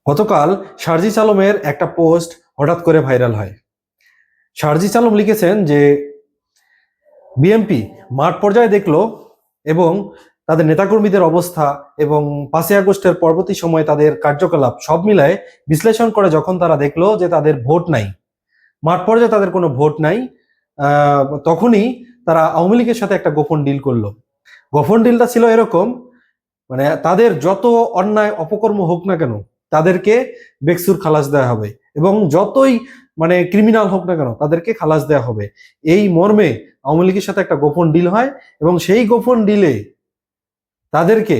গতকাল শারজিস আলমের একটা পোস্ট হঠাৎ করে ভাইরাল হয়। শারজিস আলম লিখেছেন যে বিএনপি মাঠ পর্যায়ে দেখলো এবং তাদের নেতাকর্মীদের অবস্থা এবং 5ই আগস্টের পরবর্তী সময় তাদের কার্যকলাপ সব মিলায় বিশ্লেষণ করে যখন তারা দেখলো যে তাদের ভোট নাই, মাঠ পর্যায়ে তাদের কোনো ভোট নাই, তখনই তারা আওয়ামী লীগের সাথে একটা গোপন ডিল করলো। গোপন ডিলটা ছিল এরকম, মানে তাদের যত অন্যায় অপকর্ম হোক না কেন তাদেরকে বেকসুর খালাস দেওয়া হবে এবং যতই ক্রিমিনাল হোক না কেন তাদেরকে খালাস দেওয়া হবে। এই মর্মে আওয়ামী লীগের সাথে একটা গোপন ডিল হয় এবং সেই গোপন ডিলে তাদেরকে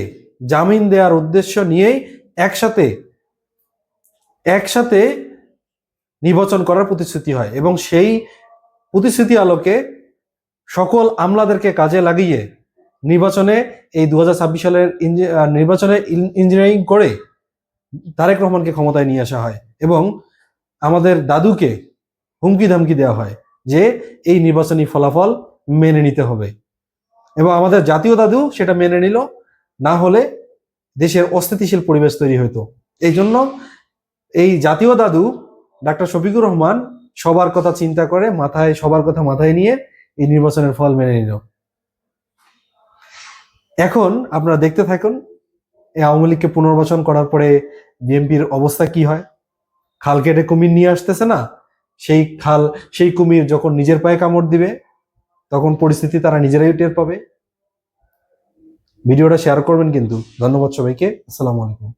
জামিন দেওয়ার উদ্দেশ্য নিয়েই একসাথে একসাথে নির্বাচন করার প্রতিশ্রুতি হয় এবং সেই প্রতিশ্রুতি আলোকে সকল আমলাদেরকে কাজে লাগিয়ে নির্বাচনে এই 2026 সালের নির্বাচনে ইঞ্জিনিয়ারিং করে তারেক রহমানকে ক্ষমতায় নিয়ে আসা হয় এবং আমাদের দাদুকে হুমকি ধামকি দেওয়া হয় যে এই নির্বাচনী ফলাফল মেনে নিতে হবে এবং আমাদের জাতীয় দাদু সেটা মেনে নিল, না হলে দেশের অস্থিতিশীল পরিবেশ তৈরি হতো। এই জন্য এই জাতীয় দাদু ডাক্তার শফিকুর রহমান সবার কথা চিন্তা করে সবার কথা মাথায় নিয়ে এই নির্বাচনের ফল মেনে নিল। এখন আপনারা দেখতে থাকুন এই আওয়ামী লীগকে পুনর্বাচন করার পরে বিএনপির অবস্থা কি হয়। খাল কেটে কুমির নিয়ে আসতেছে না, সেই কুমির যখন নিজের পায়ে কামড় দিবে তখন পরিস্থিতি তারা নিজেরাই টের পাবে। ভিডিওটা শেয়ার করবেন কিন্তু। ধন্যবাদ সবাইকে। আসসালামু আলাইকুম।